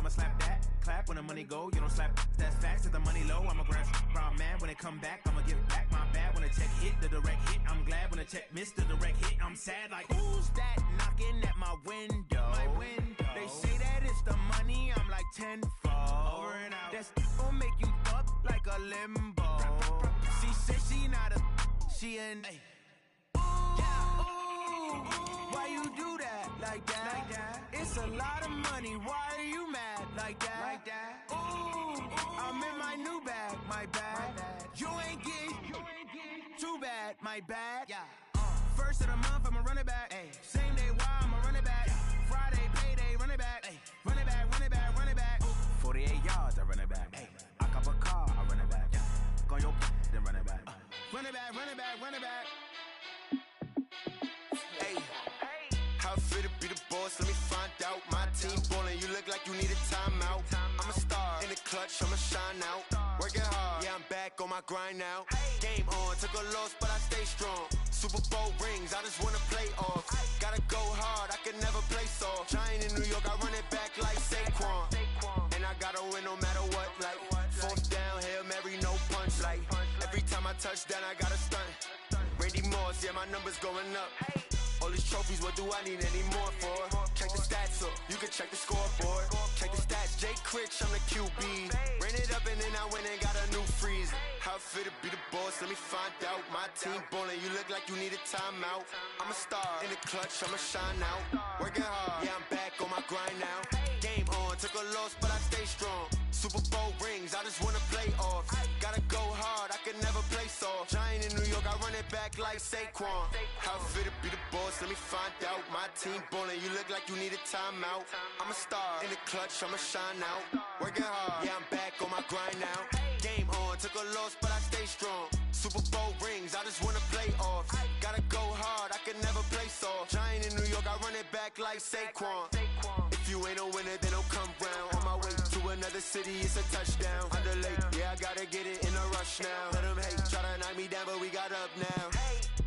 I'ma slap that. Clap when the money go, you don't slap. That's facts. If the money low, I'ma grab brown man. When it come back, I'ma give back my bad. When the check hit, the direct hit. I'm glad when the check missed the direct hit. I'm sad like, who's that knocking at my window? My window. They say that it's the money, I'm like tenfold. Over and out. That's gon' make you up like a limbo. She said she not a, she an. Ooh, ooh, why you do that like that? Like that? It's a lot of money. Why are you mad like that? Like that? Ooh, I'm in my new bag, my bad. You ain't getting too bad, my bad. Yeah. First of the month, I'ma run it back. Ay. Same day, why I'ma run it back. Friday, payday, run it back. Ay. Run it back, run it back, run it back. 48 yards, I run it back. Ay. I cop a car, I run it back. Go on your then run it back. Run it back, run it back, run it back. Hey, how it feel to be the boss? Let me find out. My team ballin', you look like you need a timeout. I'm a star in the clutch, I'ma shine out. Working hard, yeah, I'm back on my grind now. Game on, took a loss, but I stay strong. Super Bowl rings, I just wanna play off. Gotta go hard, I can never play soft. Giant in New York, I run it back like Saquon. And I gotta win no matter what, like fourth down, Hail Mary, no punch. Like every time I touch down, I gotta stunt. Randy Moss, yeah, my numbers going up. All these trophies, what do I need any more for? Check the stats up, you can check the scoreboard. Check the stats, Jay Critch, I'm the QB. Ran it up and then I went and got a new freeze. How it feel to be the boss, let me find out. My team ballin', you look like you need a timeout. I'm a star in the clutch, I'ma shine out. Working hard, yeah, I'm back on my grind now. Game on, took a loss, but I stay strong. Super Bowl rings, I just wanna play off. Gotta go hard, I can never play soft. Giant in New York, I run it back like Saquon. How it feel to be the boss, let me find out. My team ballin', you look like you need a timeout. I'm a star in the clutch, I'ma shine out. Working hard, yeah, I'm back on my grind now. Game on, took a loss, but I stay strong. Super Bowl rings, I just wanna play off. Gotta go hard, I can never play soft. Giant in New York, I run it back like Saquon. If you ain't a winner, then don't come round. On my way to another city, it's a touchdown. Underlay, yeah, I gotta get it in a rush now. Let them hate, try to knock me down, but we got up now.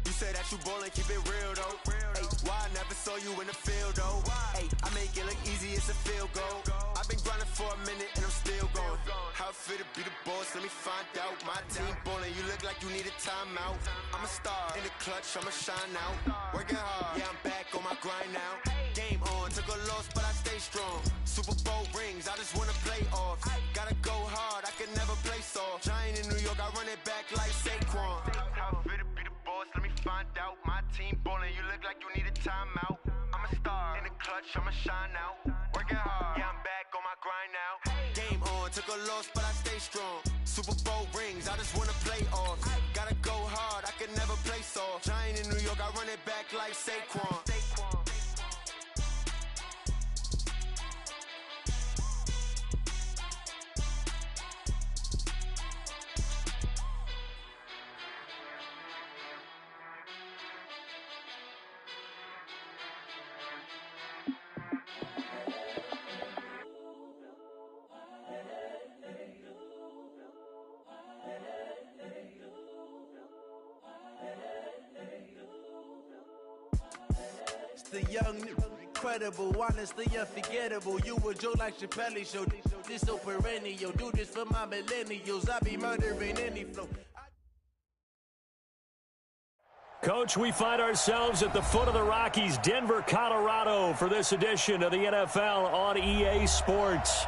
You say that you ballin', keep it real though. Ay, why I never saw you in the field though? Ay, I make it look easy, it's a field goal. I've been grinding for a minute and I'm still going. How it feel to be the boss, let me find out. My team ballin', you look like you need a timeout. I'm a star in the clutch, I'ma shine out. Working hard, yeah, I'm back on my grind now. Game on, took a loss, but I stay strong. Super Bowl rings, I just wanna play off. Gotta go hard, I can never play soft. Giant in New York, I run it back like Saquon. How it feel to be the boss, let me find out. My team ballin', you look like you need a timeout. I'm a star in the clutch, I'ma shine out. Working hard, yeah, I'm back on my grind now. Game on, took a loss, but I stay strong. Super Bowl rings, I just wanna play off. Gotta go hard, I can never play soft. Giant in New York, I run it back like Saquon. The young, incredible, honestly unforgettable. You a Joe like Chappelle show. This so perennial. Do this for my millennials. I be murdering any flow. Coach, we find ourselves at the foot of the Rockies, Denver, Colorado, for this edition of the NFL on EA Sports.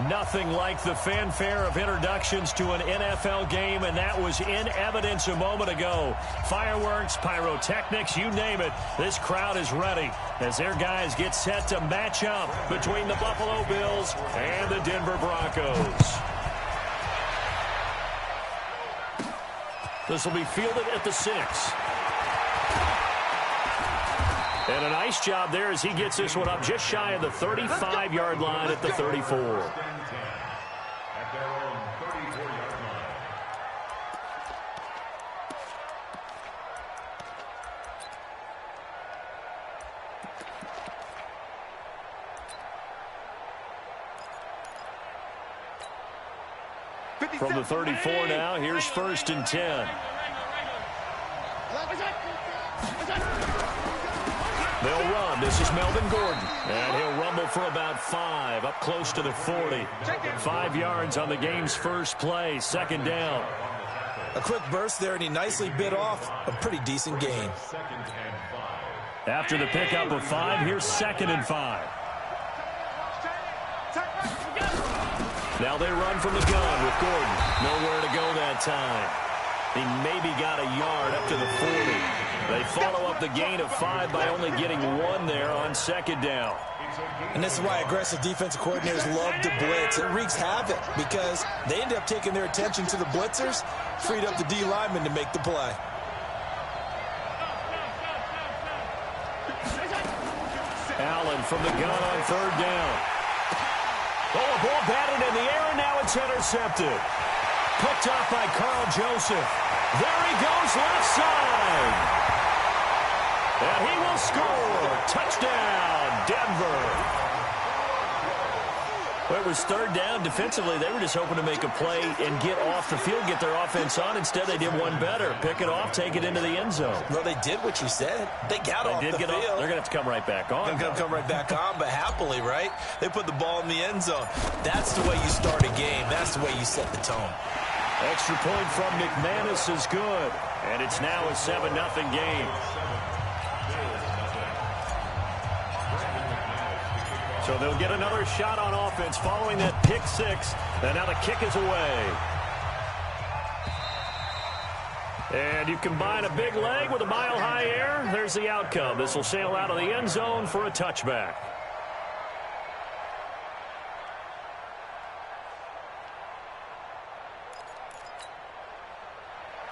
Nothing like the fanfare of introductions to an NFL game, and that was in evidence a moment ago. Fireworks, pyrotechnics, you name it. This crowd is ready as their guys get set to match up between the Buffalo Bills and the Denver Broncos. This will be fielded at the 6. And a nice job there as he gets this one up just shy of the 35-yard line at the 34. From the 34 now, here's 1st and 10. They'll run. This is Melvin Gordon. And he'll rumble for about 5, up close to the 40. 5 yards on the game's first play, second down. A quick burst there, and he nicely bit off a pretty decent gain. After the pickup of 5, here's 2nd and 5. Now they run from the gun with Gordon. Nowhere to go that time. He maybe got a yard up to the 40. They follow up the gain of 5 by only getting 1 there on second down. And this is why aggressive defensive coordinators love to blitz. It wreaks havoc because they end up taking their attention to the blitzers, freed up the D lineman to make the play. Allen from the gun on 3rd down. Oh, a ball batted in the air, and now it's intercepted. Picked off by Carl Joseph. There he goes, left side. And he will score. Touchdown, Denver. Well, it was 3rd down. Defensively, they were just hoping to make a play and get off the field, get their offense on. Instead, they did one better. Pick it off, take it into the end zone. Well, they did what you said. They got off the field. They're going to have to come right back on. They're going to come right back on, but happily, right? They put the ball in the end zone. That's the way you start a game. That's the way you set the tone. Extra point from McManus is good. And it's now a 7-0 game. So they'll get another shot on offense following that pick 6. And now the kick is away. And you combine a big leg with a mile-high air. There's the outcome. This will sail out of the end zone for a touchback.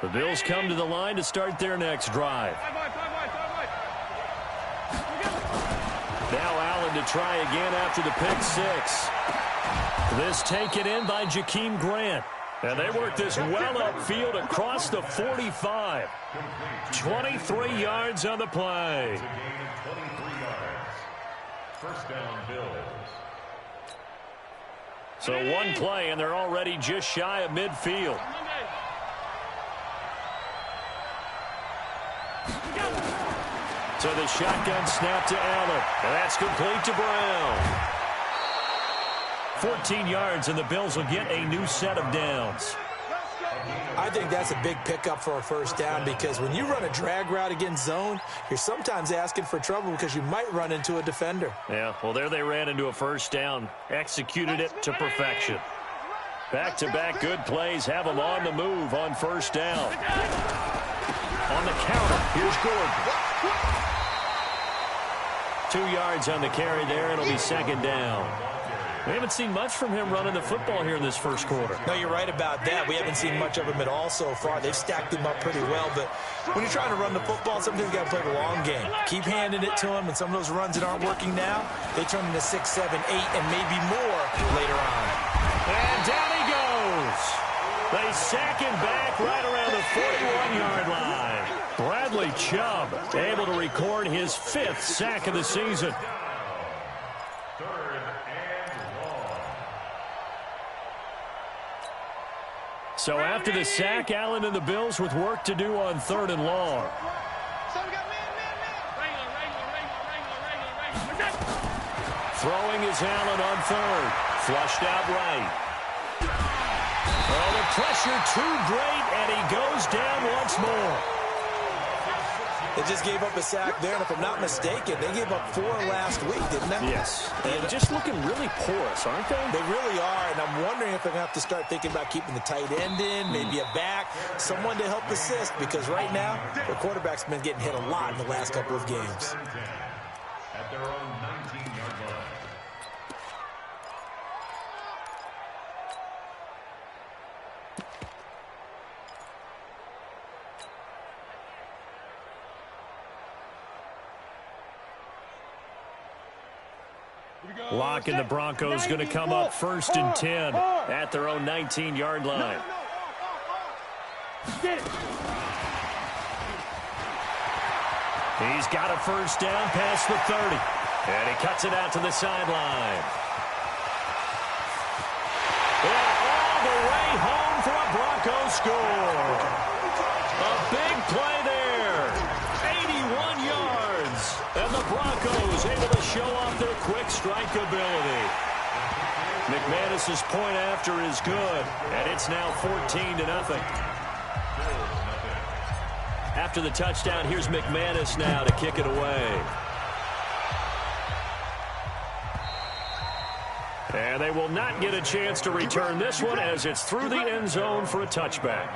The Bills come to the line to start their next drive. Now Allen to try again after the pick 6. This taken in by Jakeem Grant. And they work this well upfield across the 45. 23 yards on the play. First down, Bills. So one play, and they're already just shy of midfield. So the shotgun snap to Allen. And that's complete to Brown. 14 yards, and the Bills will get a new set of downs. I think that's a big pickup for a first down because when you run a drag route against zone, you're sometimes asking for trouble because you might run into a defender. Yeah, well, there they ran into a first down. Executed it to perfection. Back-to-back good plays have them on the move on first down. On the counter, here's Gordon. 2 yards on the carry there. It'll be second down. We haven't seen much from him running the football here in this first quarter. No, you're right about that. We haven't seen much of him at all so far. They've stacked him up pretty well, but when you're trying to run the football, sometimes you got to play the long game. Keep handing it to him, and some of those runs that aren't working now, they turn into 6, 7, 8, and maybe more later on. And down he goes. They sack him back right around the 41-yard line. Bradley Chubb able to record his 5th sack of the season. So after the sack, Allen and the Bills with work to do on 3rd and long. Throwing is Allen on 3rd. Flushed out right. Oh, the pressure too great, and he goes down once more. They just gave up a sack there, and if I'm not mistaken, they gave up 4 last week, didn't they? Yes. And just looking really porous, aren't they? They really are, and I'm wondering if they're going to have to start thinking about keeping the tight end in, maybe a back, someone to help assist, because right now, the quarterback's been getting hit a lot in the last couple of games. At their own 19-yard line. Locke and the Broncos going to come up 1st and 10 at their own 19-yard line. He's got a first down past the 30. And he cuts it out to the sideline. And all the way home for a Broncos score. A big play there. 81 yards. And the Broncos able to show off their quick strike ability. McManus's point after is good, and it's now 14-0. After the touchdown, here's McManus now to kick it away. And they will not get a chance to return this one as it's through the end zone for a touchback.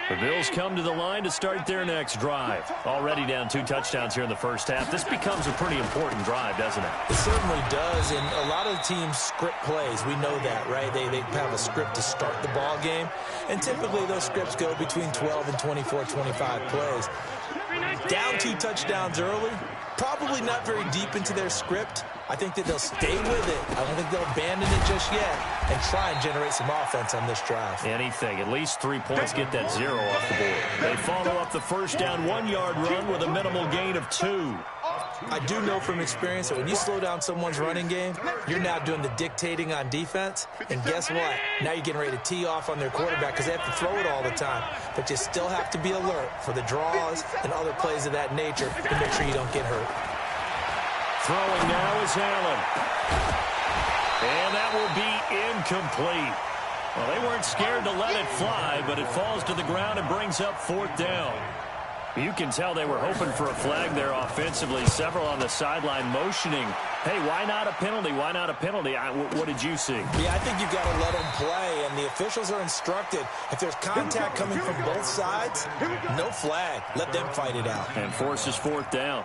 The Bills come to the line to start their next drive. Already down 2 touchdowns here in the first half. This becomes a pretty important drive, doesn't it? It certainly does, and a lot of the teams script plays. We know that, right? They have a script to start the ball game, and typically those scripts go between 12 and 24, 25 plays. Down 2 touchdowns early, probably not very deep into their script. I think that they'll stay with it. I don't think they'll abandon it just yet and try and generate some offense on this drive. Anything. At least 3 points, get that 0 off the board. They follow up the first down 1-yard run with a minimal gain of 2. I do know from experience that when you slow down someone's running game, you're now doing the dictating on defense. And guess what? Now you're getting ready to tee off on their quarterback because they have to throw it all the time. But you still have to be alert for the draws and other plays of that nature to make sure you don't get hurt. Throwing now is Allen. And that will be incomplete. Well, they weren't scared to let it fly, but it falls to the ground and brings up 4th down. You can tell they were hoping for a flag there offensively. Several on the sideline motioning, hey, why not a penalty? Why not a penalty? What did you see? Yeah, I think you've got to let them play, and the officials are instructed. If there's contact coming from both sides, no flag. Let them fight it out. And forces 4th down.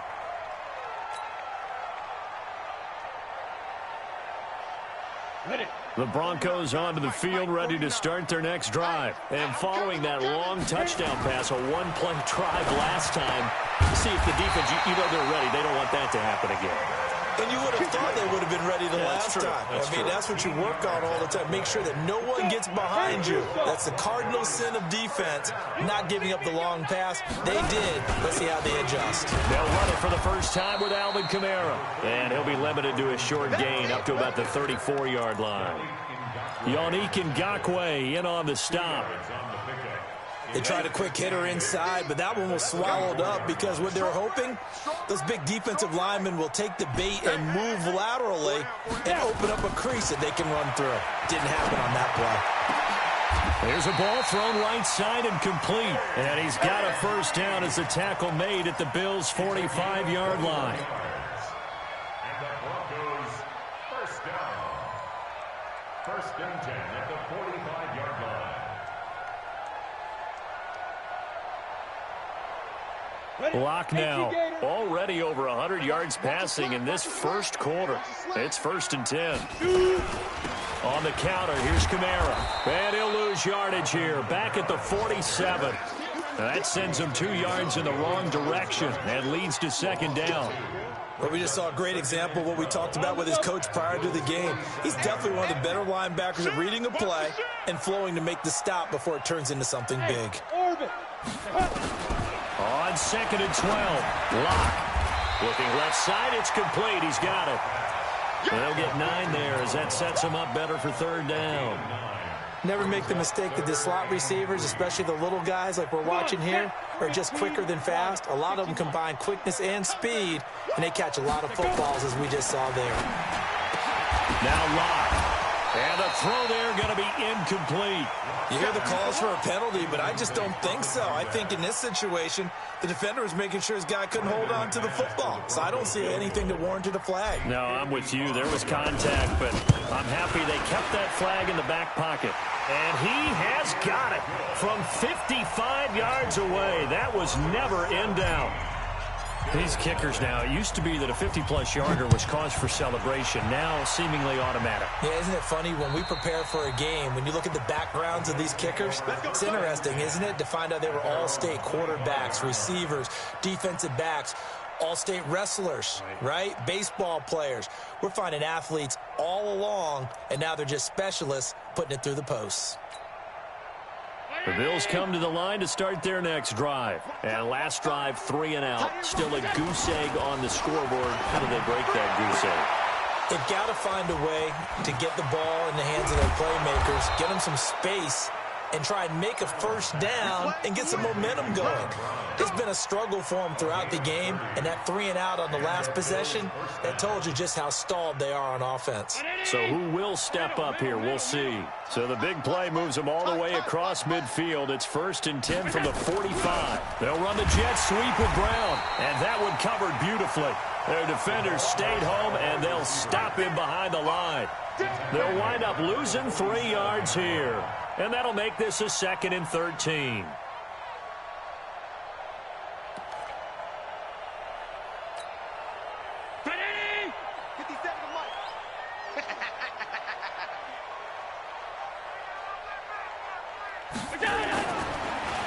The Broncos onto the field, ready to start their next drive. And following that long touchdown pass, a 1-play drive last time, see if the defense, you know they're ready. They don't want that to happen again. And you would have thought they would have been ready the last time. That's what you work on all the time. Make sure that no one gets behind you. That's the cardinal sin of defense, not giving up the long pass. They did. Let's see how they adjust. They'll run it for the first time with Alvin Kamara. And he'll be limited to a short gain up to about the 34-yard line. Yannick Ngakoue in on the stop. They tried a quick hitter inside, but that one was swallowed up because what they were hoping, those big defensive linemen will take the bait and move laterally and open up a crease that they can run through. Didn't happen on that play. There's a ball thrown right side and complete. And he's got a first down as the tackle made at the Bills' 45-yard line. And the Broncos first down. 1st and 10 at the 45-yard line. Lock now, already over 100 yards passing in this first quarter. It's 1st and 10. On the counter, here's Kamara. And he'll lose yardage here, back at the 47. That sends him 2 yards in the wrong direction and leads to 2nd down. Well, we just saw a great example of what we talked about with his coach prior to the game. He's definitely one of the better linebackers at reading a play and flowing to make the stop before it turns into something big. On 2nd and 12, Lock. Looking left side, it's complete. He's got it. They'll get 9 there as that sets him up better for 3rd down. Never make the mistake that the slot receivers, especially the little guys like we're watching here, are just quicker than fast. A lot of them combine quickness and speed, and they catch a lot of footballs, as we just saw there. Now Lock. And the throw there going to be incomplete. You hear the calls for a penalty, but I just don't think so. I think in this situation, the defender was making sure his guy couldn't hold on to the football. So I don't see anything that warranted a flag. No, I'm with you. There was contact, but I'm happy they kept that flag in the back pocket. And he has got it from 55 yards away. That was never in doubt. These kickers now, it used to be that a 50-plus yarder was cause for celebration. Now seemingly automatic. Yeah, isn't it funny when we prepare for a game, when you look at the backgrounds of these kickers, it's interesting, isn't it, to find out they were all-state quarterbacks, receivers, defensive backs, all-state wrestlers, right? Baseball players. We're finding athletes all along, and now they're just specialists putting it through the posts. The Bills come to the line to start their next drive. And last drive, 3 and out. Still a goose egg on the scoreboard. How do they break that goose egg? They've got to find a way to get the ball in the hands of their playmakers, get them some space, and try and make a first down and get some momentum going. It's been a struggle for them throughout the game, and that 3-and-out on the last possession, that told you just how stalled they are on offense. So who will step up here? We'll see. So the big play moves them all the way across midfield. It's 1st and 10 from the 45. They'll run the jet sweep with Brown, and that one covered beautifully. Their defenders stayed home, and they'll stop him behind the line. They'll wind up losing 3 yards here, and that'll make this a 2nd and 13.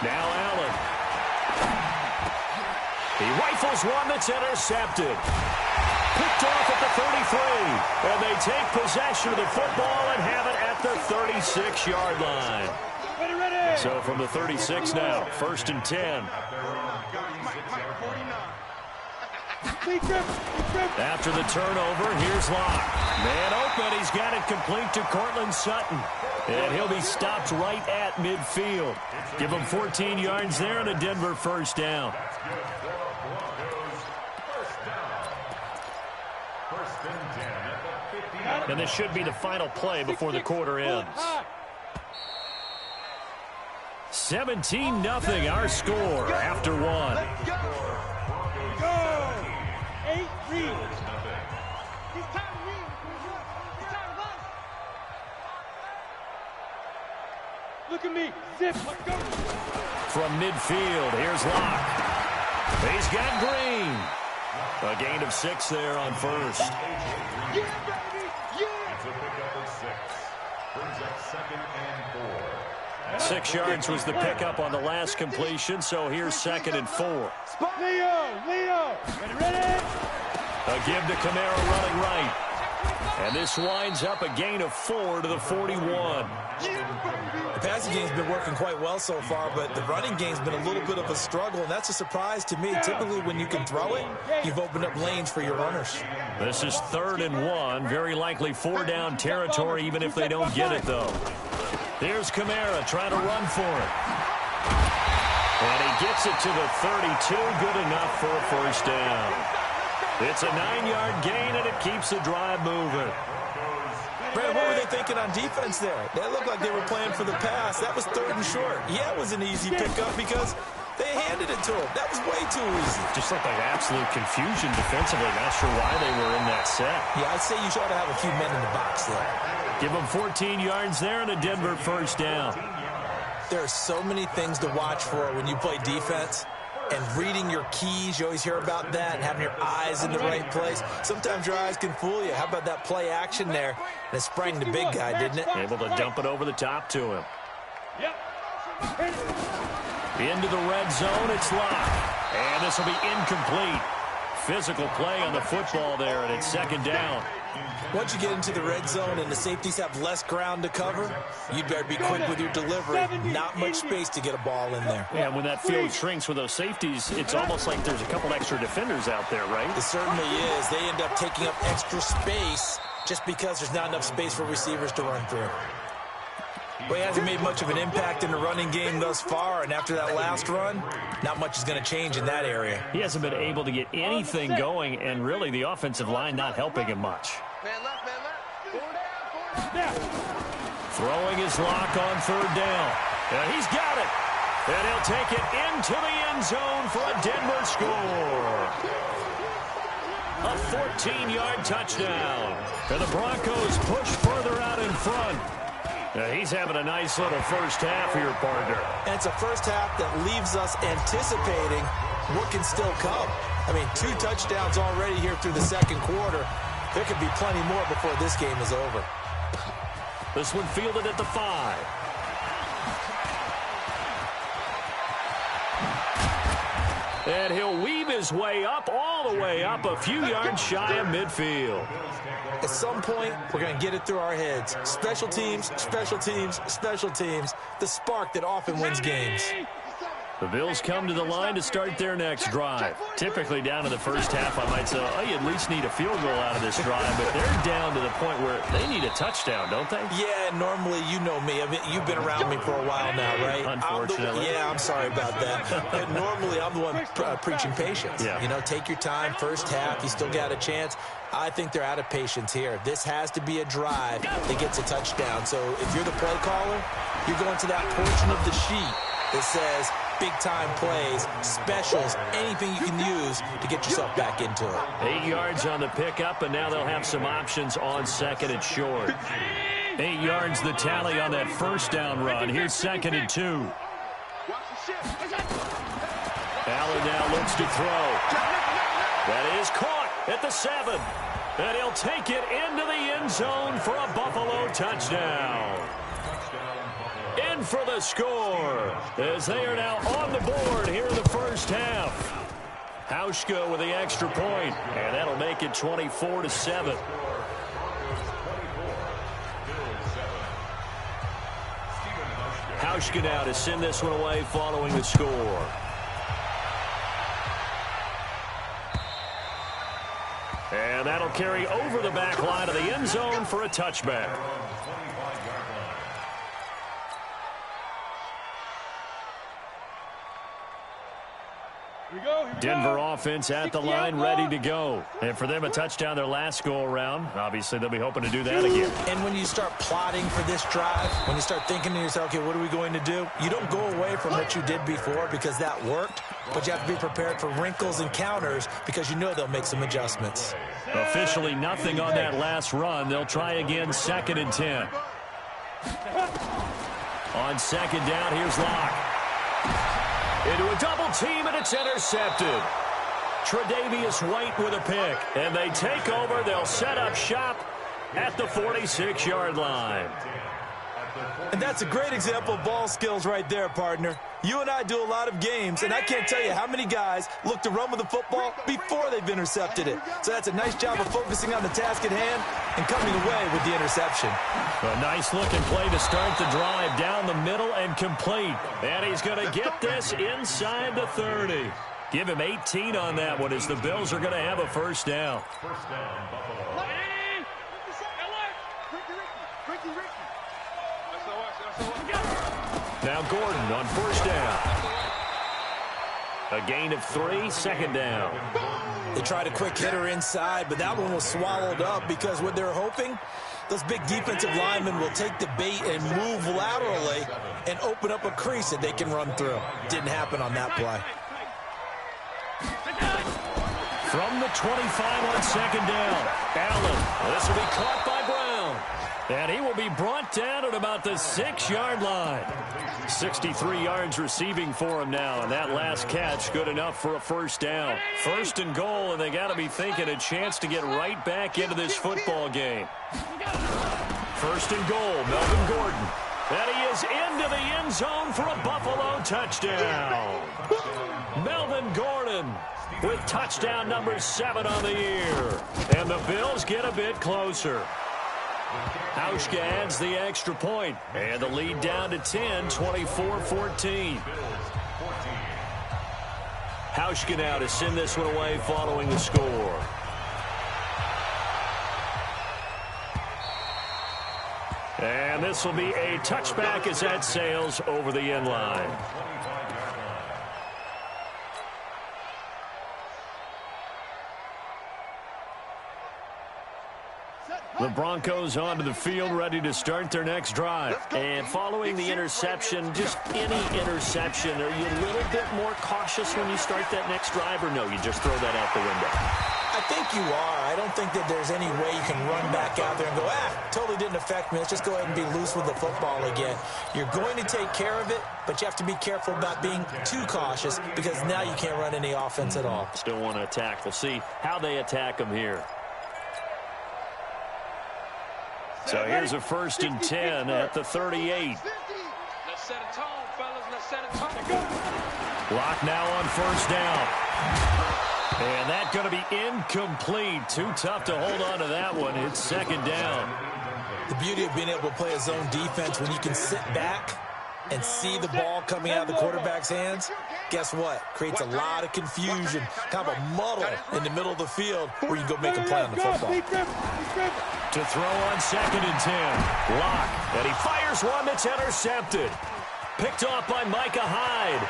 Now Allen. He rifles one that's intercepted. Picked off at the 33. And they take possession of the football and have it at the 36-yard line. So from the 36 now, 1st and 10. After the turnover, here's Locke. Man open, he's got it complete to Cortland Sutton. And he'll be stopped right at midfield. Give him 14 yards there and a Denver first down. And this should be the final play before the quarter ends. 17-0 our score after one. Look at me. Zip. Let's go. From midfield, here's Locke. He's got Green. A gain of 6 there on first. Yeah, baby. Yeah. It's a pickup of 6. Brings up 2nd and 4. 6 yards was the pickup on the last completion, so here's 2nd and 4. Leo. Ready? A give to Kamara running right. And this winds up a gain of 4 to the 41. The passing game's been working quite well so far, but the running game's been a little bit of a struggle, and that's a surprise to me. Typically, when you can throw it, you've opened up lanes for your runners. This is 3rd and 1. Very likely 4-down territory, even if they don't get it, though. Here's Kamara trying to run for it. And he gets it to the 32. Good enough for a first down. It's a 9-yard gain, and it keeps the drive moving. Brad, what were they thinking on defense there? They looked like they were playing for the pass. That was 3rd and short. Yeah, it was an easy pickup because they handed it to him. That was way too easy. Just looked like absolute confusion defensively. Not sure why they were in that set. Yeah, I'd say you should have a few men in the box there. Give them 14 yards there and a Denver first down. There are so many things to watch for when you play defense. And reading your keys, you always hear about that, and having your eyes in the right place. Sometimes your eyes can fool you. How about that play action there? And it sprang the big guy, didn't it? Able to dump it over the top to him. Into the red zone, it's Locke. And this will be incomplete. Physical play on the football there, and it's 2nd down. Once you get into the red zone and the safeties have less ground to cover, you'd better be quick with your delivery. Not much space to get a ball in there. Yeah, when that field shrinks with those safeties, it's almost like there's a couple extra defenders out there, right? It certainly is. They end up taking up extra space just because there's not enough space for receivers to run through. Well, he hasn't made much of an impact in the running game thus far, and after that last run, not much is going to change in that area. He hasn't been able to get anything going, and really the offensive line not helping him much. Man left, man left. Throwing his Lock on 3rd down. And he's got it. And he'll take it into the end zone for a Denver score. A 14-yard touchdown. And the Broncos push further out in front. He's having a nice little first half here, partner. And it's a first half that leaves us anticipating what can still come. I mean, 2 touchdowns already here through the 2nd quarter. There could be plenty more before this game is over. This one fielded at the 5. And he'll weave his way up, all the way up, a few yards shy of midfield. At some point, we're going to get it through our heads. Special teams, special teams, special teams. The spark that often wins games. The Bills come to the line to start their next drive. Typically down to the first half, I might say, oh, you at least need a field goal out of this drive, but they're down to the point where they need a touchdown, don't they? Yeah, normally, you know me. I mean, you've been around me for a while now, right? Unfortunately. I'm sorry about that. But normally, I'm the one preaching patience. Yeah. You know, take your time, first half, you still got a chance. I think they're out of patience here. This has to be a drive that gets a touchdown. So if you're the play caller, you're going to that portion of the sheet that says big-time plays, specials, anything you can use to get yourself back into it. 8 yards on the pickup, and now they'll have some options on second and short. 8 yards the tally on that first down run. Here's second and 2. Allen now looks to throw. That is caught at the 7. And he'll take it into the end zone for a Buffalo touchdown. In for the score as they are now on the board here in the first half. Hauschka with the extra point, and that'll make it 24-7. Hauschka now to send this one away following the score. And that'll carry over the back line of the end zone for a touchback. Denver offense at the line, ready to go. And for them, a touchdown their last go-around. Obviously, they'll be hoping to do that again. And when you start plotting for this drive, when you start thinking to yourself, okay, what are we going to do? You don't go away from what you did before because that worked, but you have to be prepared for wrinkles and counters because you know they'll make some adjustments. Officially nothing on that last run. They'll try again, second and 10. On second down, here's Locke. Into a double team, and it's intercepted. Tre'Davious White with a pick, and they take over. They'll set up shop at the 46-yard line. And that's a great example of ball skills right there, partner. You and I do a lot of games, and I can't tell you how many guys look to run with the football before they've intercepted it. So that's a nice job of focusing on the task at hand and coming away with the interception. A nice-looking play to start the drive down the middle and complete. And he's going to get this inside the 30. Give him 18 on that one as the Bills are going to have a first down. Now Gordon on first down. A gain of 3, second down. They tried a quick hitter inside, but that one was swallowed up because what they're hoping, those big defensive linemen will take the bait and move laterally and open up a crease that they can run through. Didn't happen on that play. From the 25 on second down, Allen. This will be caught by Brown. And he will be brought down at about the 6-yard line. 63 yards receiving for him now, and that last catch good enough for a first down. First and goal, and they got to be thinking a chance to get right back into this football game. First and goal, Melvin Gordon. And he is into the end zone for a Buffalo touchdown. Melvin Gordon with touchdown number 7 on the year. And the Bills get a bit closer. Hauschka adds the extra point, and the lead down to 10, 24-14. Hauschka now to send this one away following the score. And this will be a touchback as that sails over the end line. The Broncos onto the field, ready to start their next drive. And following the interception, just any interception, are you a little bit more cautious when you start that next drive, or no, you just throw that out the window? I think you are. I don't think that there's any way you can run back out there and go, totally didn't affect me. Let's just go ahead and be loose with the football again. You're going to take care of it, but you have to be careful about being too cautious because now you can't run any offense at all. Still want to attack. We'll see how they attack them here. So here's a first and 10 at the 38. Let's set a tone, fellas. Let's set a tone. Lock now on first down. And that's going to be incomplete. Too tough to hold on to that one. It's second down. The beauty of being able to play a zone defense when you can sit back and see the ball coming out of the quarterback's hands, guess what? Creates a lot of confusion, kind of a muddle in the middle of the field where you can go make a play on the football. To throw on 2nd and 10. Lock, and he fires one that's intercepted. Picked off by Micah Hyde.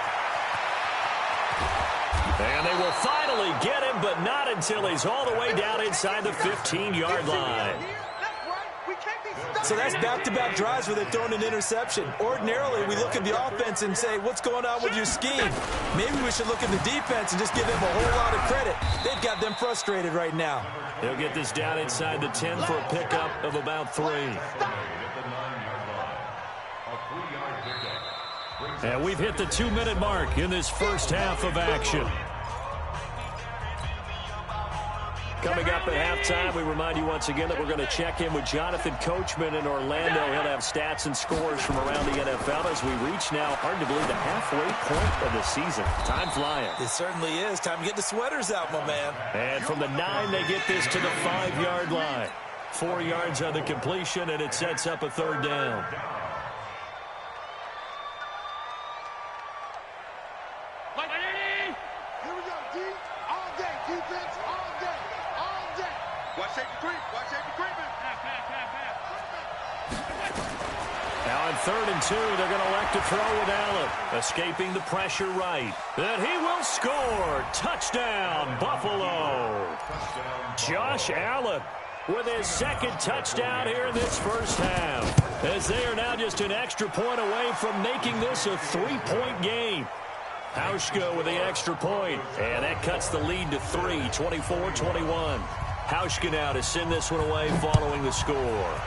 And they will finally get him, but not until he's all the way down inside the 15-yard line. So that's back-to-back drives where they're throwing an interception. Ordinarily, we look at the offense and say, what's going on with your scheme? Maybe we should look at the defense and just give them a whole lot of credit. They've got them frustrated right now. They'll get this down inside the 10 for a pickup of about 3. And we've hit the 2-minute mark in this first half of action. Coming up at halftime, we remind you once again that we're going to check in with Jonathan Coachman in Orlando. He'll have stats and scores from around the NFL as we reach now, hard to believe, the halfway point of the season. Time flying. It certainly is. Time to get the sweaters out, my man. And from the 9, they get this to the 5-yard line. 4 yards on the completion, and it sets up a 3rd down. Now on 3rd and 2, they're going to elect to throw with Allen. Escaping the pressure right. And he will score. Touchdown, Buffalo. Josh Allen with his 2nd touchdown here in this first half. As they are now just an extra point away from making this a 3-point game. Hauschka with the extra point. And that cuts the lead to 3, 24-21. Hauschka now to send this one away following the score.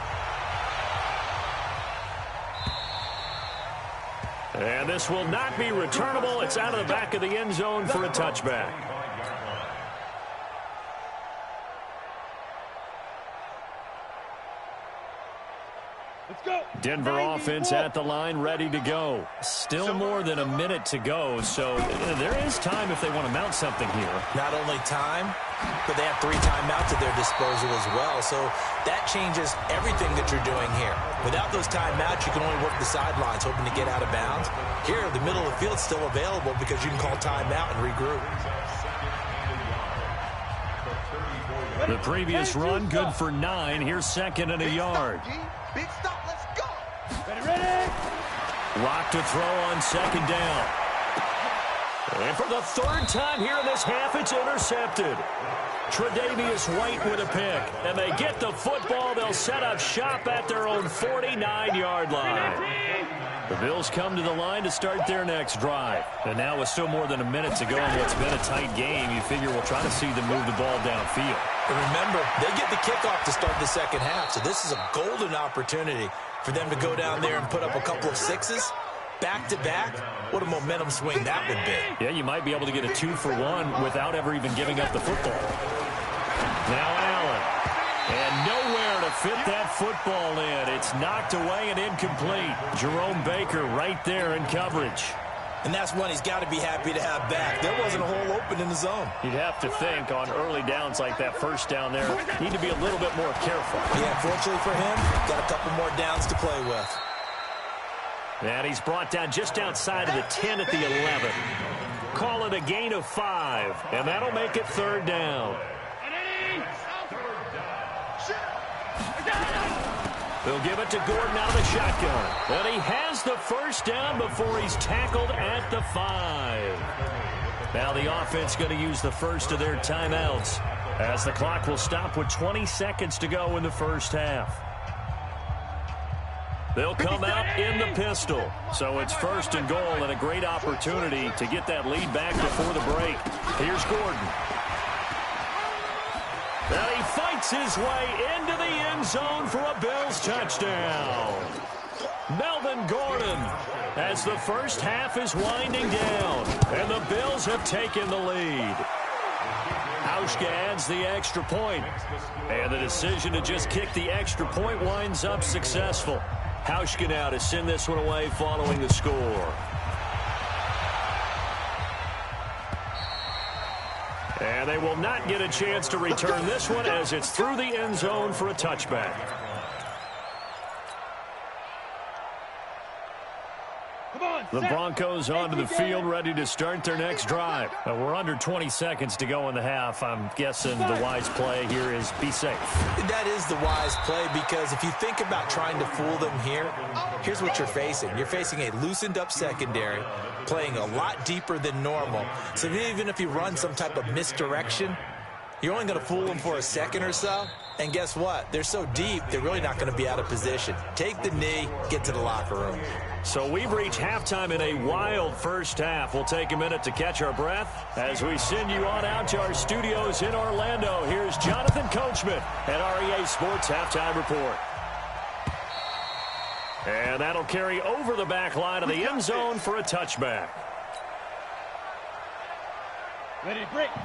And this will not be returnable. It's out of the back of the end zone for a touchback. Denver offense at the line, ready to go. Still more than a minute to go, so there is time if they want to mount something here. Not only time, but they have 3 timeouts at their disposal as well, so that changes everything that you're doing here. Without those timeouts, you can only work the sidelines, hoping to get out of bounds. Here, the middle of the field is still available because you can call timeout and regroup. The previous run, good for 9. Here's 2nd and a yard. Big stop, let's go. Ready? Lock to throw on 2nd down. And for the 3rd time here in this half, it's intercepted. Tre'Davious White with a pick. And they get the football. They'll set up shop at their own 49-yard line. The Bills come to the line to start their next drive. And now with still more than a minute to go in what's been a tight game, you figure we'll try to see them move the ball downfield. And remember, they get the kickoff to start the second half, so this is a golden opportunity for them to go down there and put up a couple of 6s. Back-to-back, what a momentum swing that would be. Yeah, you might be able to get a 2-for-1 without ever even giving up the football. Now Allen. And nowhere to fit that football in. It's knocked away and incomplete. Jerome Baker right there in coverage. And that's one he's got to be happy to have back. There wasn't a hole open in the zone. You'd have to think on early downs like that first down there, need to be a little bit more careful. Yeah, fortunately for him, got a couple more downs to play with. And he's brought down just outside of the 10 at the 11. Call it a gain of 5, and that'll make it 3rd down. They'll give it to Gordon out of the shotgun. And he has the first down before he's tackled at the 5. Now the offense going to use the first of their timeouts as the clock will stop with 20 seconds to go in the first half. They'll come out in the pistol. So it's 1st and goal and a great opportunity to get that lead back before the break. Here's Gordon. And he fights his way into the end zone for a Bills touchdown. Melvin Gordon as the first half is winding down. And the Bills have taken the lead. Hauschka adds the extra point. And the decision to just kick the extra point winds up successful. Hauschka now to send this one away following the score. And they will not get a chance to return this one as it's through the end zone for a touchback. The Broncos onto the field, ready to start their next drive. We're under 20 seconds to go in the half. I'm guessing the wise play here is be safe. That is the wise play, because if you think about trying to fool them here, here's what you're facing. You're facing a loosened up secondary, playing a lot deeper than normal. So even if you run some type of misdirection, you're only going to fool them for a second or so. And guess what? They're so deep, they're really not going to be out of position. Take the knee, get to the locker room. So we've reached halftime in a wild first half. We'll take a minute to catch our breath as we send you on out to our studios in Orlando. Here's Jonathan Coachman at REA Sports Halftime Report. And that'll carry over the back line of the end zone for a touchback.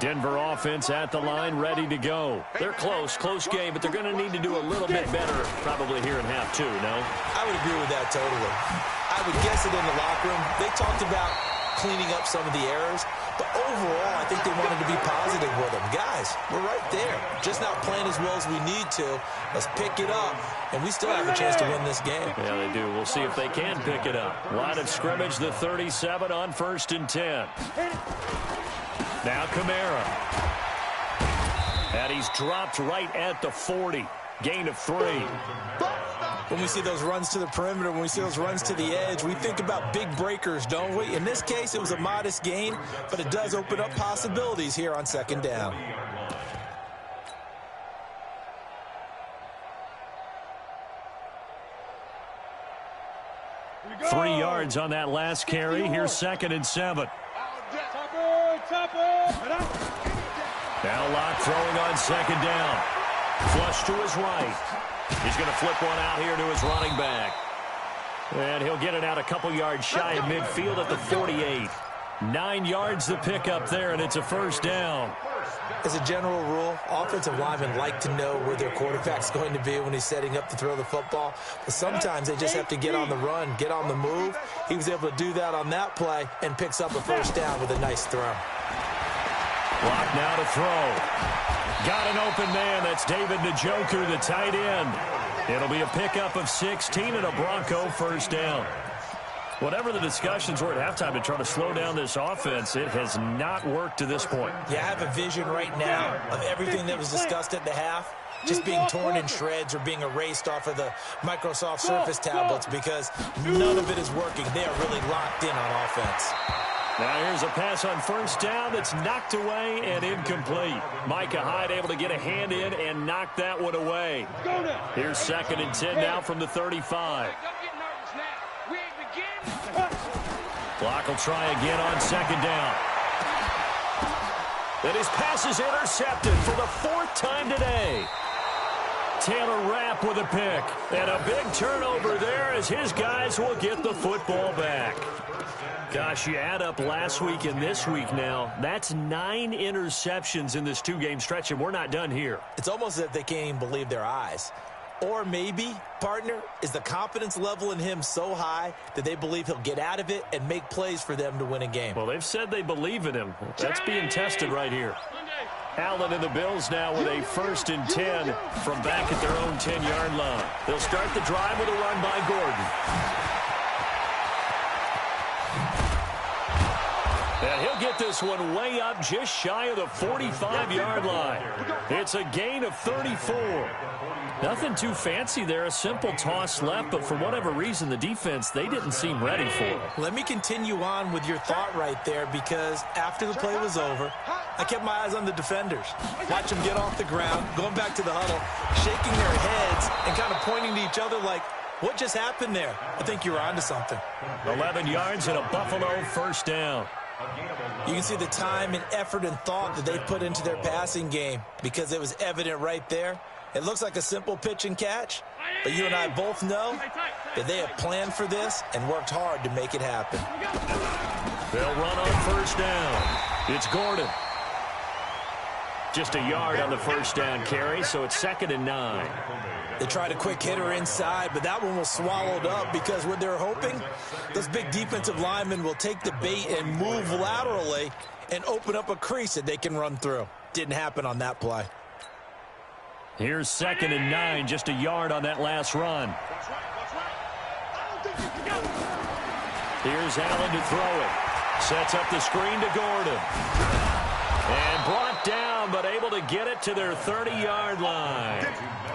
Denver offense at the line, ready to go. They're close game, but they're going to need to do a little bit better probably here in half two, no? I would agree with that totally. I would guess it in the locker room. They talked about cleaning up some of the errors, but overall, I think they wanted to be positive with them. Guys, we're right there. Just not playing as well as we need to. Let's pick it up, and we still have a chance to win this game. Yeah, they do. We'll see if they can pick it up. Line of scrimmage, the 37 on 1st and 10. Now Kamara. And he's dropped right at the 40. Gain of 3. When we see those runs to the perimeter, when we see those runs to the edge, we think about big breakers, don't we? In this case, it was a modest gain, but it does open up possibilities here on 2nd down. Three yards on that last carry. Here's 2nd and 7. Now Locke throwing on 2nd down. Flush to his right. He's going to flip one out here to his running back. And he'll get it out a couple yards shy of midfield at the 48. 9 yards the pickup there, and it's a 1st down. As a general rule, offensive linemen like to know where their quarterback's going to be when he's setting up to throw the football. But sometimes they just have to get on the run, get on the move. He was able to do that on that play and picks up a 1st down with a nice throw. Clock now to throw. Got an open man. That's David Njoku, the tight end. It'll be a pickup of 16 and a Bronco 1st down. Whatever the discussions were at halftime to try to slow down this offense, it has not worked to this point. Yeah, I have a vision right now of everything that was discussed at the half just being torn in shreds or being erased off of the Microsoft Surface tablets, because none of it is working. They are really locked in on offense. Now here's a pass on 1st down that's knocked away and incomplete. Micah Hyde able to get a hand in and knock that one away. Here's 2nd and 10 now from the 35. Clock will try again on 2nd down. And his pass is intercepted for the 4th time today. Taylor Rapp with a pick. And a big turnover there as his guys will get the football back. Gosh, you add up last week and this week now, that's 9 interceptions in this 2-game stretch, and we're not done here. It's almost as if they can't even believe their eyes. Or maybe, partner, is the confidence level in him so high that they believe he'll get out of it and make plays for them to win a game. Well, they've said they believe in him. That's being tested right here. Allen and the Bills now with a 1st and 10 from back at their own 10-yard line. They'll start the drive with a run by Gordon. And he'll get this one way up just shy of the 45-yard line. It's a gain of 34. Nothing too fancy there, a simple toss left, but for whatever reason, the defense, they didn't seem ready for it. Let me continue on with your thought right there, because after the play was over, I kept my eyes on the defenders. Watch them get off the ground, going back to the huddle, shaking their heads and kind of pointing to each other like, what just happened there? I think you were onto something. 11 yards and a Buffalo 1st down. You can see the time and effort and thought that they put into their passing game, because it was evident right there. It looks like a simple pitch and catch, but you and I both know that they have planned for this and worked hard to make it happen. They'll run on 1st down. It's Gordon. Just a yard on the 1st down carry, so it's 2nd and 9. They tried a quick hitter inside, but that one was swallowed up, because what they're hoping, those big defensive linemen will take the bait and move laterally and open up a crease that they can run through. Didn't happen on that play. Here's 2nd and 9, just a yard on that last run. Here's Allen to throw it. Sets up the screen to Gordon. And brought down, but able to get it to their 30-yard line.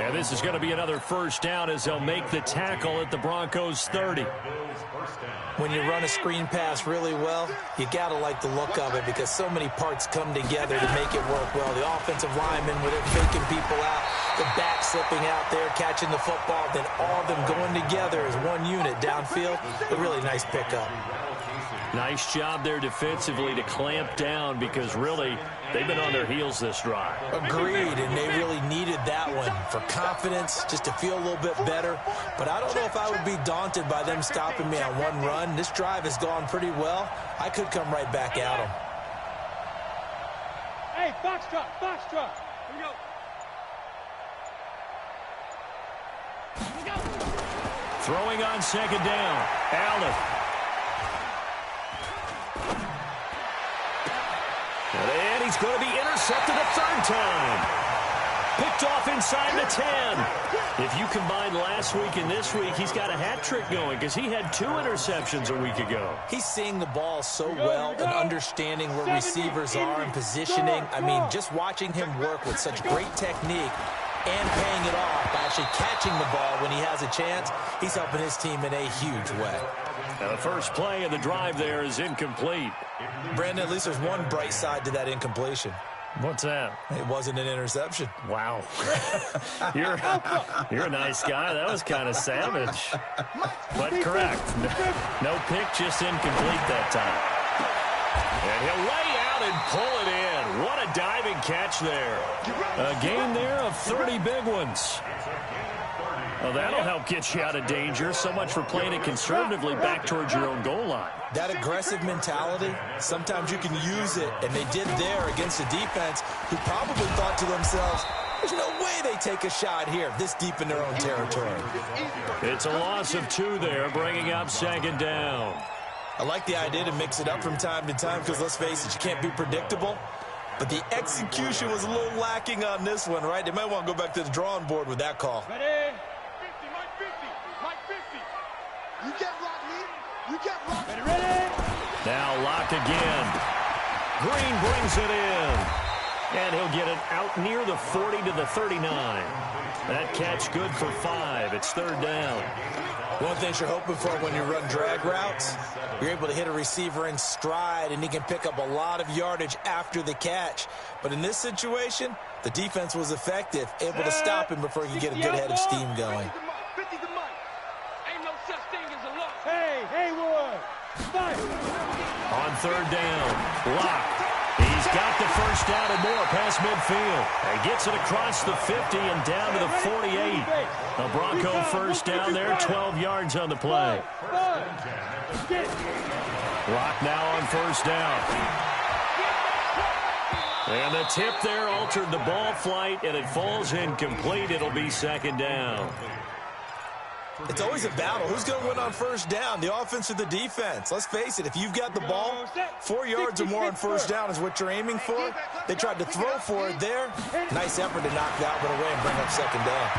And this is going to be another first down as they'll make the tackle at the Broncos' 30. When you run a screen pass really well, you got to like the look of it because so many parts come together to make it work well. The offensive linemen, where they're faking people out, the back slipping out there, catching the football, then all of them going together as one unit downfield. A really nice pickup. Nice job there defensively to clamp down because really they've been on their heels this drive. Agreed, and they really needed that one for confidence, just to feel a little bit better. But I don't know if I would be daunted by them stopping me on one run. This drive has gone pretty well. I could come right back at them. Hey, box truck, Here we go. Throwing on second down. Allen. And he's going to be intercepted a third time. Picked off inside the 10. If you combine last week and this week, he's got a hat trick going because he had 2 interceptions a week ago. He's seeing the ball so well and understanding where receivers are and positioning. I mean, just watching him work with such great technique and paying it off by actually catching the ball when he has a chance, he's helping his team in a huge way. Now the first play of the drive there is incomplete. Brandon, at least there's one bright side to that incompletion. What's that? It wasn't an interception. Wow. You're a nice guy. That was kind of savage. But correct. No pick, just incomplete that time. And he'll lay out and pull it in. What a diving catch there. A gain there of 30 big ones. Well, that'll help get you out of danger. So much for playing it conservatively back towards your own goal line. That aggressive mentality, sometimes you can use it, and they did there against a defense who probably thought to themselves, there's no way they take a shot here this deep in their own territory. It's a loss of 2 there, bringing up second down. I like the idea to mix it up from time to time because, let's face it, you can't be predictable. But the execution was a little lacking on this one, right? They might want to go back to the drawing board with that call. Ready? 50, Mike 50. You get rocked, Lee. You get rocked. Ready? Now locked again. Green brings it in. And he'll get it out near the 40 to the 39. That catch good for 5. It's third down. One thing you're hoping for when you run drag routes, you're able to hit a receiver in stride, and he can pick up a lot of yardage after the catch. But in this situation, the defense was effective, able to stop him before he could get a good head of steam going. 50 the mic. Ain't no such thing as a loss. Hey, Haywood. On third down, Locke. He's got the first down and more past midfield. He gets it across the 50 and down to the 48. The Bronco first down there, 12 yards on the play. Locke now on first down. And the tip there altered the ball flight, and it falls incomplete. It'll be second down. It's always a battle. Who's going to win on first down, the offense or the defense? Let's face it, if you've got the ball, 4 yards or more on first down is what you're aiming for. They tried to throw for it there. Nice effort to knock that one away and bring up second down.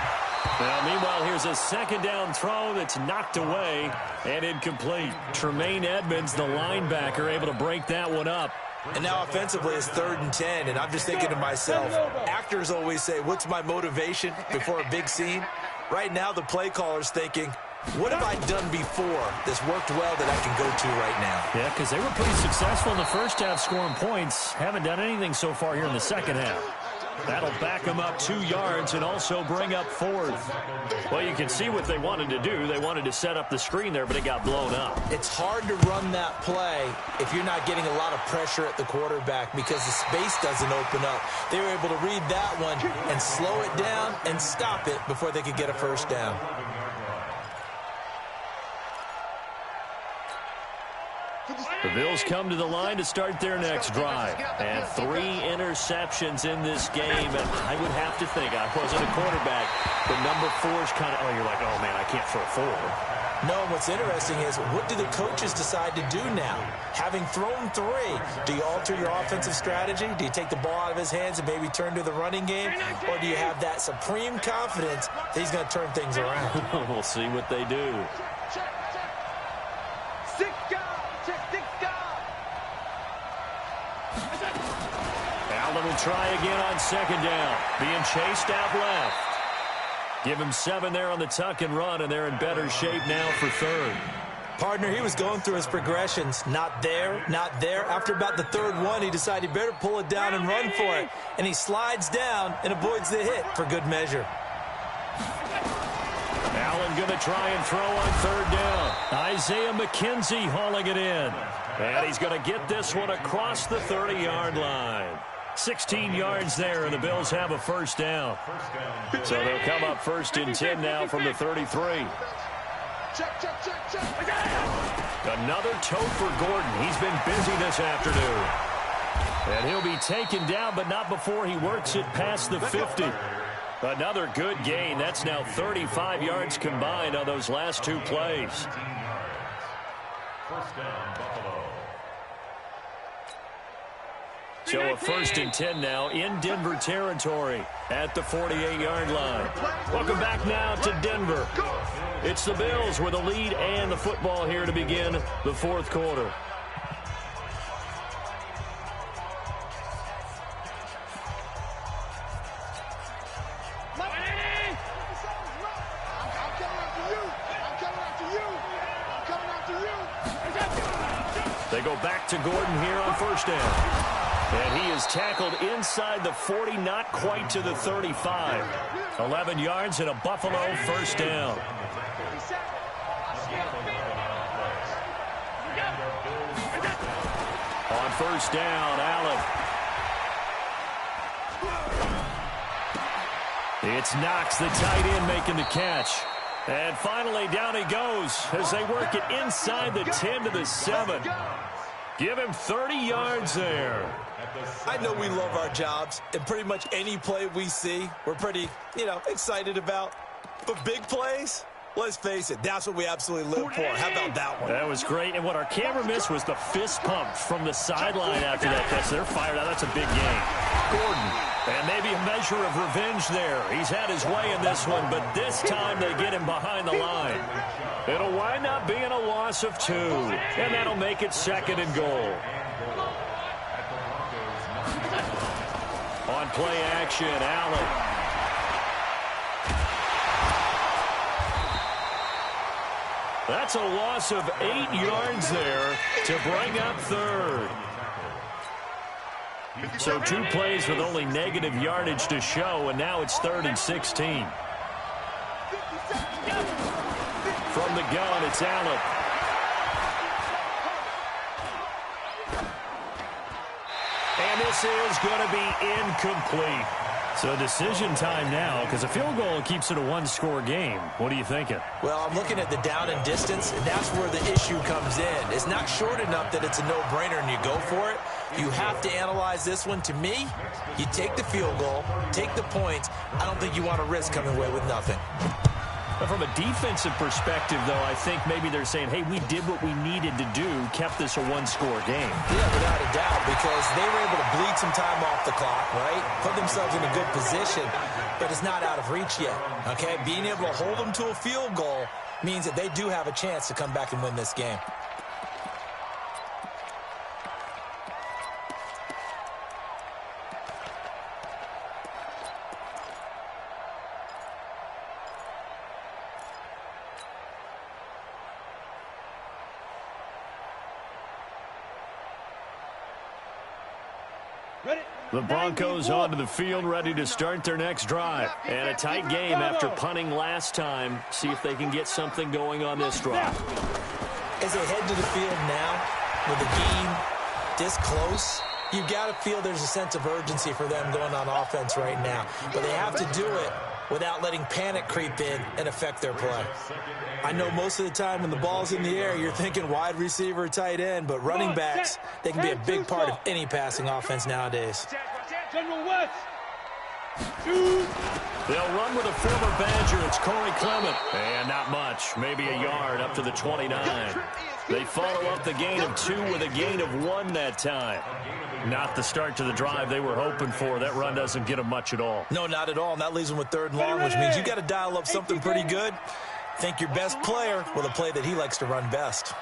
Now, meanwhile, here's a second down throw that's knocked away and incomplete. Tremaine Edmonds, the linebacker, able to break that one up. And now offensively it's 3rd and 10, and I'm just thinking to myself, actors always say, what's my motivation before a big scene? Right now the play caller's thinking, what have I done before that's worked well that I can go to right now? Yeah, because they were pretty successful in the first half scoring points. Haven't done anything so far here in the second half. That'll back them up 2 yards and also bring up 4th. Well, you can see what they wanted to do. They wanted to set up the screen there, but it got blown up. It's hard to run that play if you're not getting a lot of pressure at the quarterback because the space doesn't open up. They were able to read that one and slow it down and stop it before they could get a first down. The Bills come to the line to start their next drive. And 3 interceptions in this game. And I would have to think, I wasn't a quarterback, but number 4 is kind of, you're like, oh, man, I can't throw 4. No, what's interesting is, what do the coaches decide to do now? Having thrown 3, do you alter your offensive strategy? Do you take the ball out of his hands and maybe turn to the running game? Or do you have that supreme confidence that he's going to turn things around? We'll see what they do. 6 guys. try again on second down. Being chased out left. Give him 7 there on the tuck and run, and they're in better shape now for third. Partner, he was going through his progressions. Not there, not there. After about the third one, he decided he better pull it down and run for it. And he slides down and avoids the hit for good measure. Allen going to try and throw on third down. Isaiah McKenzie hauling it in. And he's going to get this one across the 30-yard line. 16 yards there, and the Bills have a first down. So they'll come up first and 10 now from the 33. Another tote for Gordon. He's been busy this afternoon. And he'll be taken down, but not before he works it past the 50. Another good gain. That's now 35 yards combined on those last 2 plays. First down, Buffalo. So a first and 10 now in Denver territory at the 48-yard line. Welcome back now to Denver. It's the Bills with a lead and the football here to begin the fourth quarter. They go back to Gordon here on first down. And he is tackled inside the 40, not quite to the 35. 11 yards and a Buffalo first down. On first down, Allen. It's Knox, the tight end, making the catch. And finally, down he goes as they work it inside the 10 to the 7. Give him 30 yards there. I know we love our jobs, and pretty much any play we see, we're pretty, excited about. But big plays, let's face it, that's what we absolutely live for. How about that one? That was great. And what our camera missed was the fist pump from the sideline after that catch. They're fired out. That's a big game. Gordon. And maybe a measure of revenge there. He's had his way in this one, but this time they get him behind the line. It'll wind up being a loss of 2, and that'll make it second and goal. On play action, Allen. That's a loss of 8 yards there to bring up third. So 2 plays with only negative yardage to show, and now it's 3rd and 16. From the gun, it's Allen. And this is going to be incomplete. So decision time now, because a field goal keeps it a 1-score game. What are you thinking? Well, I'm looking at the down and distance, and that's where the issue comes in. It's not short enough that it's a no-brainer and you go for it. You have to analyze this one. To me, you take the field goal, take the points. I don't think you want to risk coming away with nothing. But from a defensive perspective, though, I think maybe they're saying, hey, we did what we needed to do, kept this a 1-score game. Yeah, without a doubt, because they were able to bleed some time off the clock, right? Put themselves in a good position, but it's not out of reach yet, okay? Being able to hold them to a field goal means that they do have a chance to come back and win this game. The Broncos onto the field, ready to start their next drive. And a tight game after punting last time. See if they can get something going on this drive. As they head to the field now, with the game this close, you've got to feel there's a sense of urgency for them going on offense right now. But they have to do it without letting panic creep in and affect their play. I know most of the time when the ball's in the air, you're thinking wide receiver, tight end, but running backs, they can be a big part of any passing offense nowadays. They'll run with a former Badger. It's Corey Clement. And not much. Maybe a yard up to the 29. They follow up the gain of 2 with a gain of 1 that time. Not the start to the drive they were hoping for. That run doesn't get them much at all. No, not at all. And that leaves them with 3rd and long, which means you got to dial up something pretty good. Think your best player with a play that he likes to run best.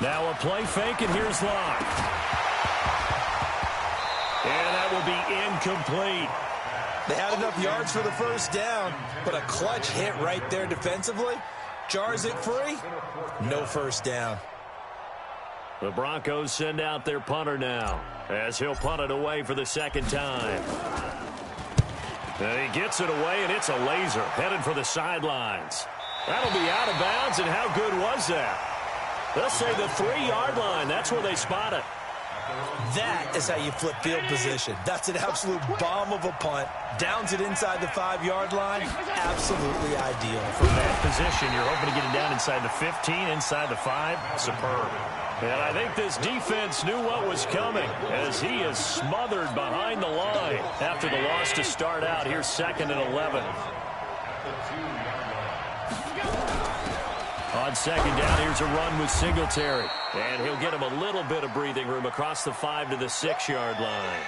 Now a play fake, and here's Locke. incomplete. They had enough yards for the first down, but a clutch hit right there defensively jars it free. No first down. The Broncos send out their punter now as he'll punt it away for the second time. And he gets it away, and it's a laser headed for the sidelines. That'll be out of bounds, and how good was that? They'll say the 3-yard line. That's where they spot it. That is how you flip field position. That's an absolute bomb of a punt. Downs it inside the 5-yard line. Absolutely ideal. From that position, you're hoping to get it down inside the 15, inside the 5. Superb. And I think this defense knew what was coming as he is smothered behind the line after the loss to start out. Here's 2nd and 11. On second down, here's a run with Singletary. And he'll get him a little bit of breathing room across the 5 to the 6-yard line.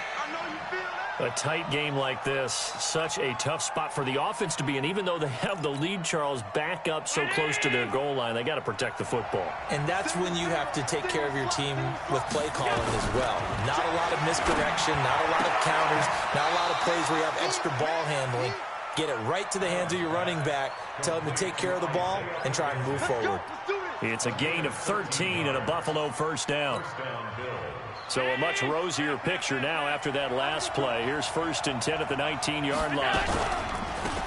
A tight game like this, such a tough spot for the offense to be in. Even though they have the lead, Charles, back up so close to their goal line, they got to protect the football. And that's when you have to take care of your team with play calling as well. Not a lot of misdirection, not a lot of counters, not a lot of plays where you have extra ball handling. Get it right to the hands of your running back. Tell him to take care of the ball and try and move forward. It's a gain of 13 and a Buffalo first down. So a much rosier picture now after that last play. Here's 1st and 10 at the 19-yard line.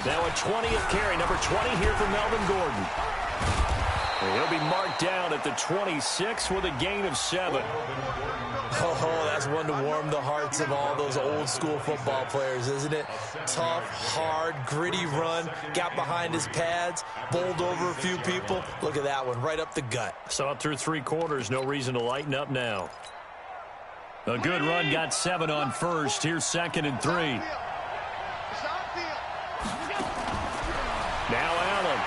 Now a 20th carry, number 20 here for Melvin Gordon. And he'll be marked down at the 26 with a gain of 7. Oh, that's one to warm the hearts of all those old school football players, isn't it? Tough, hard, gritty run, got behind his pads, bowled over a few people. Look at that one, right up the gut. Saw it through 3 quarters, no reason to lighten up now. A good run, got 7 on first. Here's 2nd and 3. Now Allen.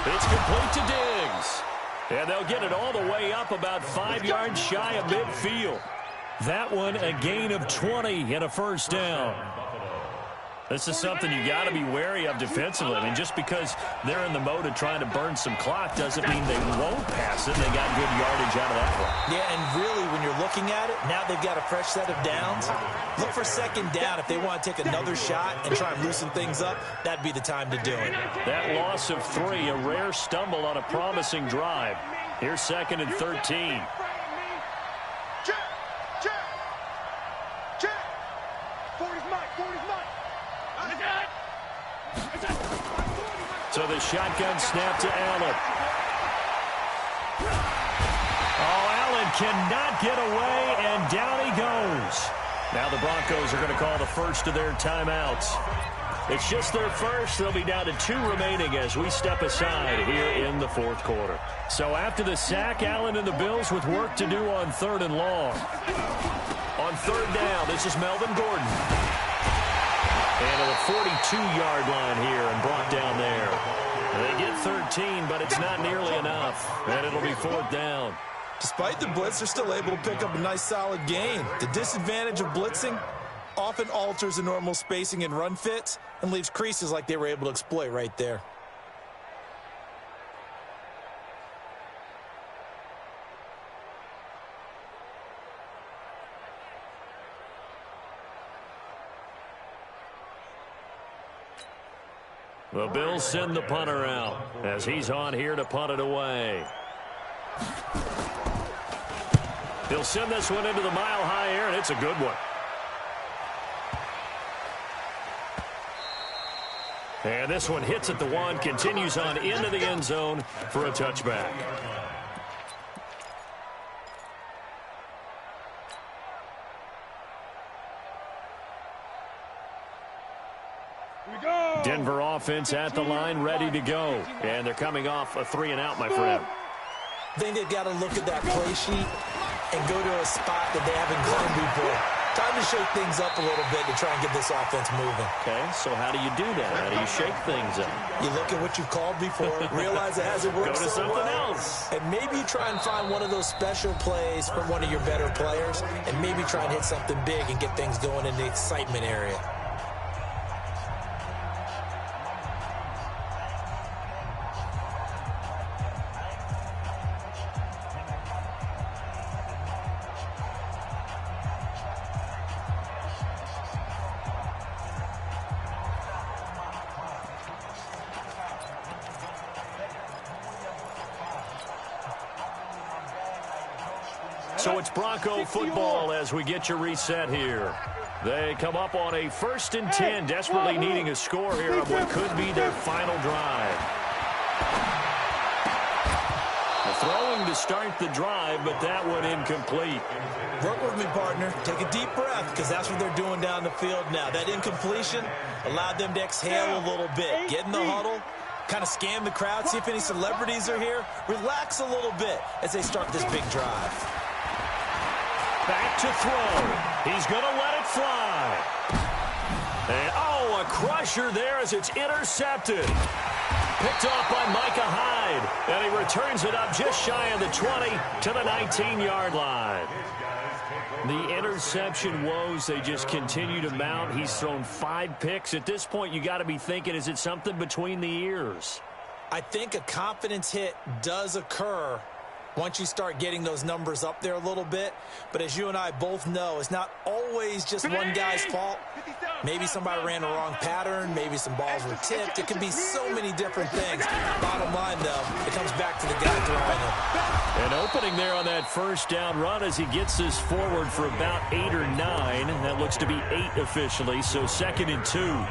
It's complete to Diggs. And they'll get it all the way up about 5 yards shy of midfield. That one a gain of 20 and a first down. This is something you got to be wary of defensively. I mean, just because they're in the mode of trying to burn some clock doesn't mean they won't pass it. They got good yardage out of that one. Yeah, and really, when you're looking at it, now they've got a fresh set of downs. Look for 2nd down. If they want to take another shot and try and loosen things up, that'd be the time to do it. That loss of 3, a rare stumble on a promising drive. Here's 2nd and 13. So the shotgun snap to Allen. Oh, Allen cannot get away, and down he goes. Now the Broncos are going to call the first of their timeouts. It's just their first. They'll be down to 2 remaining as we step aside here in the 4th quarter. So after the sack, Allen and the Bills with work to do on 3rd and long. On 3rd down, this is Melvin Gordon. And at the 42-yard line here and brought down there. They get 13, but it's not nearly enough. And it'll be 4th down. Despite the blitz, they're still able to pick up a nice solid gain. The disadvantage of blitzing often alters the normal spacing and run fits and leaves creases like they were able to exploit right there. The Bills send the punter out as he's on here to punt it away. He'll send this one into the mile-high air, and it's a good one. And this one hits at the 1, continues on into the end zone for a touchback. Denver offense at the line, ready to go. And they're coming off a 3-and-out, my friend. I think they've got to look at that play sheet and go to a spot that they haven't gone before. Time to shake things up a little bit to try and get this offense moving. Okay, so how do you do that? How do you shake things up? You look at what you've called before, realize it hasn't worked Go to so something well, else. and maybe you try and find one of those special plays from one of your better players, and maybe try and hit something big and get things going in the excitement area. So it's Bronco football as we get you reset here. They come up on a 1st and 10, desperately needing a score here on what could be their final drive. Throwing to start the drive, but that one incomplete. Work with me, partner. Take a deep breath, because that's what they're doing down the field now. That incompletion allowed them to exhale a little bit. Get in the huddle, kind of scan the crowd, see if any celebrities are here. Relax a little bit as they start this big drive. Back to throw. He's going to let it fly. And, oh, a crusher there as it's intercepted. Picked off by Micah Hyde, and he returns it up just shy of the 20 to the 19-yard line. The interception woes, they just continue to mount. He's thrown 5 picks. At this point, you got to be thinking, is it something between the ears? I think a confidence hit does occur once you start getting those numbers up there a little bit. But as you and I both know, it's not always just one guy's fault. Maybe somebody ran the wrong pattern. Maybe some balls were tipped. It can be so many different things. Bottom line, though, it comes back to the guy throwing it. An opening there on that first down run as he gets this forward for about 8 or 9. That looks to be 8 officially, so 2nd and 2.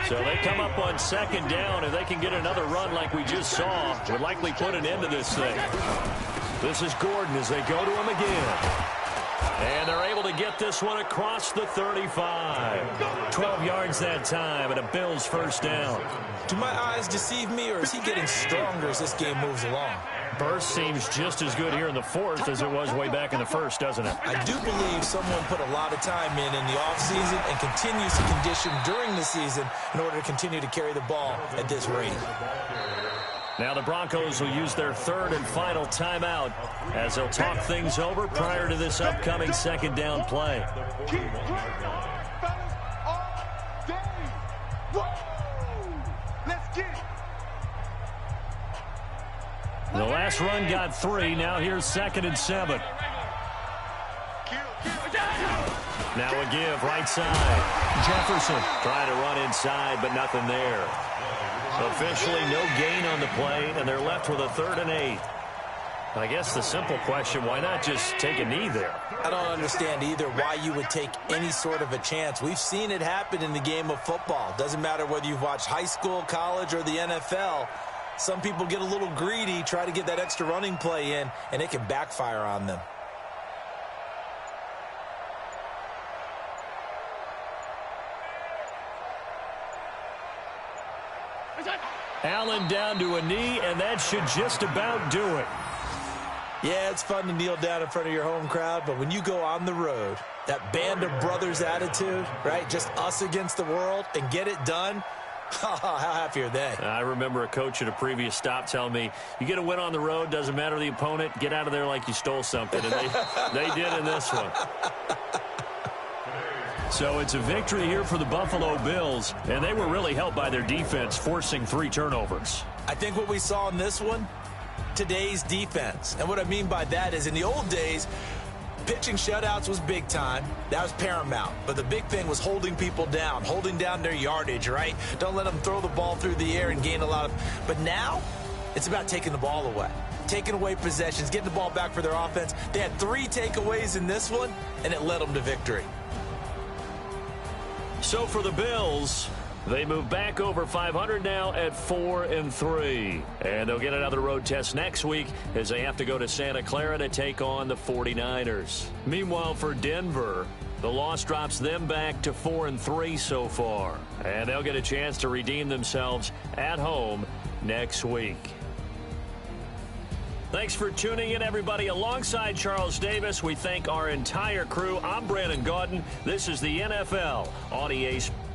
So they come up on 2nd down, and they can get another run like we just saw. Would likely put an end to this thing. This is Gordon as they go to him again. And they're able to get this one across the 35. 12 yards that time, and a Bills first down. Do my eyes deceive me, or is he getting stronger as this game moves along? Burst seems just as good here in the 4th as it was way back in the 1st, doesn't it? I do believe someone put a lot of time in the offseason and continues to condition during the season in order to continue to carry the ball at this rate. Now the Broncos will use their 3rd and final timeout as they'll talk things over prior to this upcoming 2nd down play. Keep pressing on, fellas, all day. Woo! Let's get it. The last run got 3. Now here's 2nd and 7. Now a give right side. Jefferson trying to run inside, but nothing there. Officially no gain on the play, and they're left with a 3rd and 8. I guess the simple question, why not just take a knee there? I don't understand either why you would take any sort of a chance. We've seen it happen in the game of football. Doesn't matter whether you've watched high school, college, or the NFL. Some people get a little greedy, try to get that extra running play in, and it can backfire on them. Allen down to a knee, and that should just about do it. Yeah, it's fun to kneel down in front of your home crowd, but when you go on the road, that band of brothers attitude, right, just us against the world, and get it done, how happy are they? I remember a coach at a previous stop telling me, you get a win on the road, doesn't matter the opponent, get out of there like you stole something, and they did in this one. So it's a victory here for the Buffalo Bills, and they were really helped by their defense, forcing 3 turnovers. I think what we saw in this one, today's defense. And what I mean by that is in the old days, pitching shutouts was big time. That was paramount. But the big thing was holding people down, holding down their yardage, right? Don't let them throw the ball through the air and gain a lot of... But now, it's about taking the ball away. Taking away possessions, getting the ball back for their offense. They had 3 takeaways in this one, and it led them to victory. So for the Bills, they move back over 500 now at 4-3. And they'll get another road test next week as they have to go to Santa Clara to take on the 49ers. Meanwhile, for Denver, the loss drops them back to 4-3 so far. And they'll get a chance to redeem themselves at home next week. Thanks for tuning in, everybody. Alongside Charles Davis, we thank our entire crew. I'm Brandon Gaudin. This is the NFL on EA Sports.